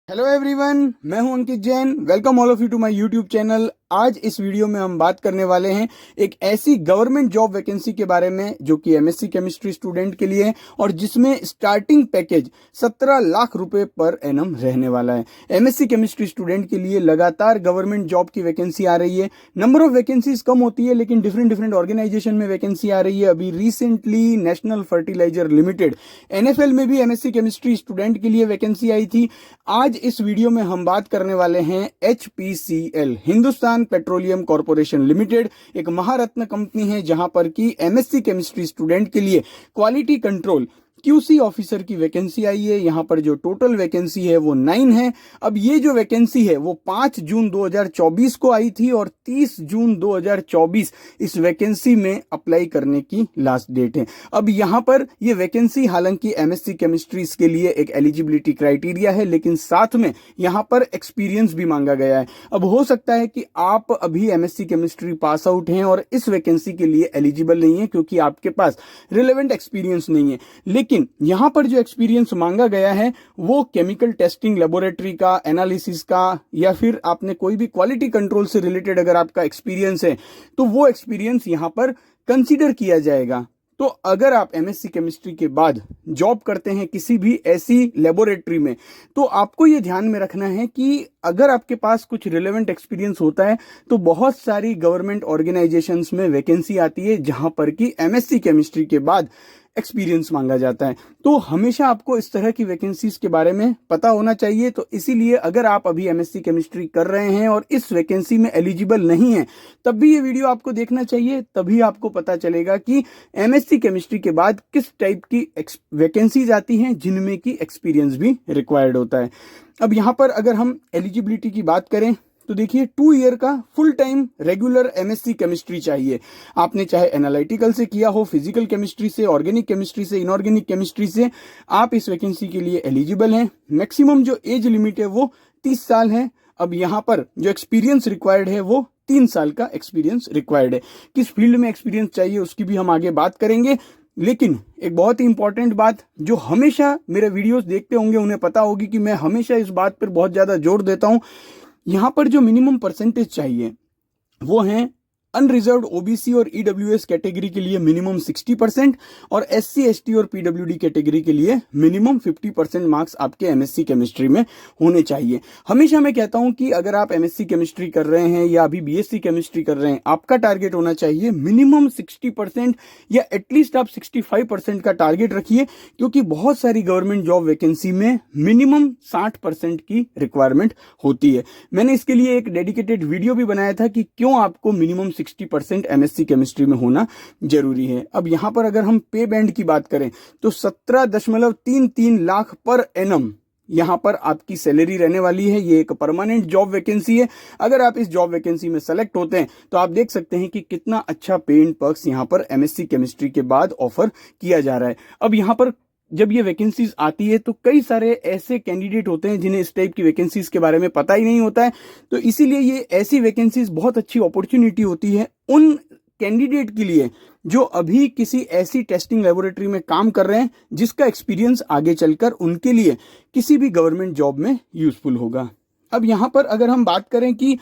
Hello everyone, मैं हूं Ankit Jain. Welcome all of you to my YouTube channel. आज इस वीडियो में हम बात करने वाले हैं एक ऐसी गवर्नमेंट जॉब वैकेंसी के बारे में जो कि एमएससी केमिस्ट्री स्टूडेंट के लिए है और जिसमें स्टार्टिंग पैकेज 17 लाख रुपए पर एनम रहने वाला है। एमएससी केमिस्ट्री स्टूडेंट के लिए लगातार गवर्नमेंट जॉब की वैकेंसी आ रही है। नंबर ऑफ वैकेंसीज कम होती है लेकिन डिफरेंट ऑर्गेनाइजेशन में वैकेंसी आ रही है। अभी recently national fertilizer limited NFL में भी एमएससी केमिस्ट्री स्टूडेंट के लिए वैकेंसी आई थी। आज इस वीडियो में हम बात करने वाले हैं HPCL, Hindustan petroleum corporation limited, एक महारत्न कंपनी है जहां पर की एमएससी केमिस्ट्री स्टूडेंट के लिए क्वालिटी कंट्रोल क्यूसी ऑफिसर की वैकेंसी आई है। यहां पर जो टोटल वैकेंसी है वो 9 है। अब ये जो वैकेंसी है वो 5 जून 2024 को आई थी और 30 जून 2024 इस वैकेंसी में अप्लाई करने की लास्ट डेट है। अब यहां पर ये वैकेंसी हालांकि एमएससी केमिस्ट्री के लिए एक एलिजिबिलिटी क्राइटेरिया है लेकिन साथ में यहां पर एक्सपीरियंस भी मांगा गया है। अब हो सकता है कि आप अभी एमएससी केमिस्ट्री पास आउट हैं और इस वैकेंसी के लिए एलिजिबल नहीं है क्योंकि आपके पास रिलेवेंट एक्सपीरियंस नहीं है। लेकिन यहां पर जो एक्सपीरियंस मांगा गया है वो केमिकल टेस्टिंग लेबोरेटरी का, एनालिसिस का, या फिर आपने कोई भी क्वालिटी कंट्रोल से रिलेटेड अगर आपका एक्सपीरियंस है तो वो एक्सपीरियंस यहां पर कंसीडर किया जाएगा। तो अगर आप एमएससी केमिस्ट्री के बाद जॉब करते हैं किसी भी ऐसी लेबोरेटरी में तो आपको ये ध्यान में रखना है कि अगर आपके पास कुछ रिलेवेंट एक्सपीरियंस होता है तो बहुत सारी गवर्नमेंट ऑर्गेनाइजेशंस में वैकेंसी आती है जहां पर कि एमएससी केमिस्ट्री के बाद एक्सपीरियंस मांगा जाता है। तो हमेशा आपको इस तरह की वैकेंसीज के बारे में पता होना चाहिए। तो इसीलिए अगर आप अभी एमएससी केमिस्ट्री कर रहे हैं और इस वैकेंसी में एलिजिबल नहीं है तब भी ये वीडियो आपको देखना चाहिए। तभी आपको पता चलेगा कि एमएससी केमिस्ट्री के बाद किस टाइप की वैकेंसीज आती हैं जिनमें की एक्सपीरियंस भी रिक्वायर्ड होता है। अब यहां पर अगर हम एलिजिबिलिटी की बात करें तो देखिए 2 ईयर का full time regular MSc chemistry चाहिए। आपने चाहे एनालिटिकल से किया हो, फिजिकल केमिस्ट्री से, ऑर्गेनिक केमिस्ट्री से, इनऑर्गेनिक केमिस्ट्री से, आप इस वैकेंसी के लिए एलिजिबल हैं। मैक्सिमम जो एज लिमिट है वो 30 साल है। अब यहां पर जो एक्सपीरियंस रिक्वायर्ड है वो 3 साल का एक्सपीरियंस रिक्वायर्ड है। किस फील्ड में एक्सपीरियंस चाहिए उसकी भी हम आगे बात करेंगे। लेकिन एक बहुत ही इंपॉर्टेंट बात जो हमेशा मेरे वीडियोस देखते होंगे उन्हें पता होगी कि मैं हमेशा इस बात पर बहुत ज्यादा जोर देता हूं। यहां पर जो मिनिमम परसेंटेज चाहिए वो है अनरिजर्व्ड ओबीसी और ईडब्ल्यूएस कैटेगरी के लिए मिनिमम 60% और एससी एसटी और पीडब्ल्यूडी कैटेगरी के लिए मिनिमम 50% मार्क्स आपके एमएससी केमिस्ट्री में होने चाहिए। हमेशा मैं कहता हूं कि अगर आप एमएससी केमिस्ट्री कर रहे हैं या अभी बीएससी केमिस्ट्री कर रहे हैं आपका टारगेट होना चाहिए मिनिमम 60% या एटलीस्ट आप 65% का टारगेट रखिए क्योंकि बहुत सारी गवर्नमेंट जॉब वैकेंसी में मिनिमम 60% की रिक्वायरमेंट होती है। मैंने इसके लिए एक डेडिकेटेड वीडियो भी बनाया था कि क्यों आपको मिनिमम 60% एमएससी केमिस्ट्री में होना जरूरी है। अब यहां पर अगर हम पे बैंड की बात करें तो 17.33 लाख पर एनम यहां पर आपकी सैलरी रहने वाली है। ये एक परमानेंट जॉब वैकेंसी है। अगर आप इस जॉब वैकेंसी में सेलेक्ट होते हैं तो आप देख सकते हैं कि कितना अच्छा पे एंड पर्क्स यहां पर एमएससी केमिस्ट्री के बाद ऑफर किया जा रहा है। अब यहां पर जब ये वैकेंसीज आती है तो कई सारे ऐसे कैंडिडेट होते हैं जिन्हें इस टाइप की वैकेंसीज के बारे में पता ही नहीं होता है। तो इसीलिए ये ऐसी वैकेंसीज बहुत अच्छी अपॉर्चुनिटी होती है उन कैंडिडेट के लिए जो अभी किसी ऐसी टेस्टिंग लेबोरेटरी में काम कर रहे हैं जिसका एक्सपीरियंस आगे चलकर उनके लिए किसी भी गवर्नमेंट जॉब में यूजफुल होगा। अब यहां पर अगर हम बात करें कि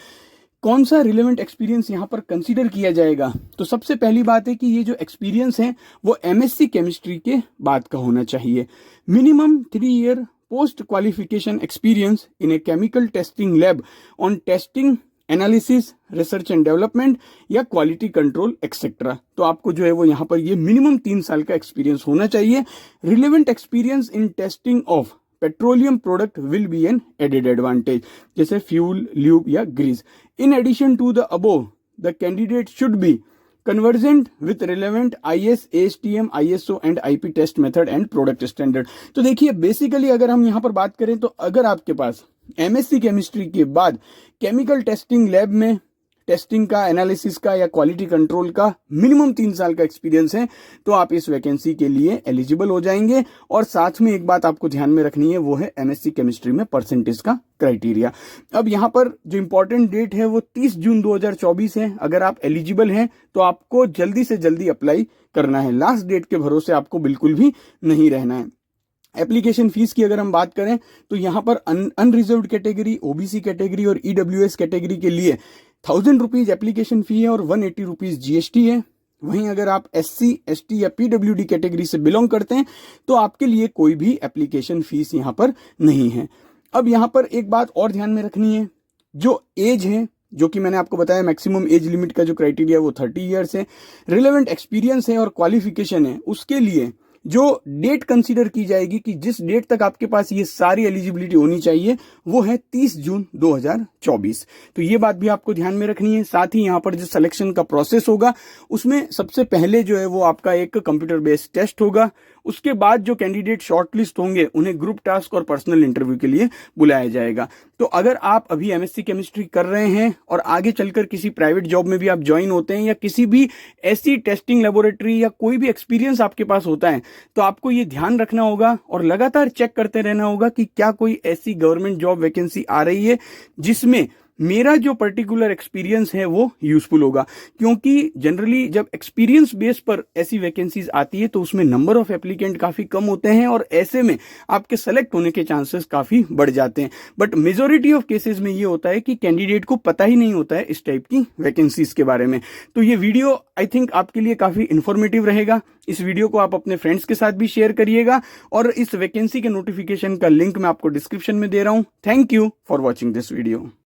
कौन सा रिलेवेंट एक्सपीरियंस यहां पर कंसीडर किया जाएगा तो सबसे पहली बात है कि ये जो एक्सपीरियंस है वो एमएससी केमिस्ट्री के बाद का होना चाहिए। Minimum 3 year post qualification experience in a chemical testing lab on testing, analysis, research and development या क्वालिटी कंट्रोल एक्सेट्रा। तो आपको जो है वो यहाँ पर ये मिनिमम 3 साल का एक्सपीरियंस होना चाहिए। Relevant experience in testing of petroleum product will be an added advantage जैसे फ्यूल, ल्यूब या grease. In addition to the above the candidate should be conversant with relevant IS, ASTM, ISO and IP test method and product standard. तो देखिए basically अगर हम यहां पर बात करें तो अगर आपके पास एमएससी केमिस्ट्री के बाद केमिकल टेस्टिंग लैब में टेस्टिंग का, एनालिसिस का या क्वालिटी कंट्रोल का मिनिमम 3 साल का एक्सपीरियंस है तो आप इस वैकेंसी के लिए एलिजिबल हो जाएंगे। और साथ में एक बात आपको ध्यान में रखनी है वो है एमएससी केमिस्ट्री में परसेंटेज का क्राइटेरिया। अब यहां पर जो इंपॉर्टेंट डेट है वो 30 जून 2024 है। अगर आप एलिजिबल हैं तो आपको जल्दी से जल्दी अप्लाई करना है। लास्ट डेट के भरोसे आपको बिल्कुल भी नहीं रहना है। एप्लीकेशन फीस की अगर हम बात करें तो यहाँ पर अनरिजर्व्ड कैटेगरी, ओबीसी कैटेगरी और ईडब्ल्यूएस कैटेगरी के लिए 1000 रुपीज एप्लीकेशन फी है और 180 रुपीज जीएसटी है। वहीं अगर आप एससी, एसटी या पीडब्ल्यूडी कैटेगरी से बिलोंग करते हैं तो आपके लिए कोई भी एप्लीकेशन फीस यहाँ पर नहीं है। अब यहाँ पर एक बात और ध्यान में रखनी है, जो एज है, जो कि मैंने आपको बताया मैक्सिमम एज लिमिट का जो क्राइटेरिया है वो 30 ईयर्स है। रिलेवेंट एक्सपीरियंस है और क्वालिफिकेशन है, उसके लिए जो डेट कंसीडर की जाएगी कि जिस डेट तक आपके पास ये सारी एलिजिबिलिटी होनी चाहिए वो है 30 जून 2024। तो ये बात भी आपको ध्यान में रखनी है। साथ ही यहाँ पर जो सिलेक्शन का प्रोसेस होगा उसमें सबसे पहले जो है वो आपका एक कंप्यूटर बेस्ड टेस्ट होगा। उसके बाद जो कैंडिडेट शॉर्टलिस्ट होंगे उन्हें ग्रुप टास्क और पर्सनल इंटरव्यू के लिए बुलाया जाएगा। तो अगर आप अभी एमएससी केमिस्ट्री कर रहे हैं और आगे चलकर किसी प्राइवेट जॉब में भी आप ज्वाइन होते हैं या किसी भी ऐसी टेस्टिंग लेबोरेटरी या कोई भी एक्सपीरियंस आपके पास होता है तो आपको ये ध्यान रखना होगा और लगातार चेक करते रहना होगा कि क्या कोई ऐसी गवर्नमेंट जॉब वैकेंसी आ रही है जिसमें मेरा जो पर्टिकुलर एक्सपीरियंस है वो यूजफुल होगा। क्योंकि जनरली जब एक्सपीरियंस बेस पर ऐसी वैकेंसीज आती है तो उसमें नंबर ऑफ एप्लीकेंट काफी कम होते हैं और ऐसे में आपके सेलेक्ट होने के चांसेस काफी बढ़ जाते हैं। बट मेजोरिटी ऑफ केसेस में ये होता है कि कैंडिडेट को पता ही नहीं होता है इस टाइप की वैकेंसीज के बारे में। तो ये वीडियो आई थिंक आपके लिए काफी इंफॉर्मेटिव रहेगा। इस वीडियो को आप अपने फ्रेंड्स के साथ भी शेयर करिएगा और इस वैकेंसी के नोटिफिकेशन का लिंक मैं आपको डिस्क्रिप्शन में दे रहा हूं। Thank you for watching this video.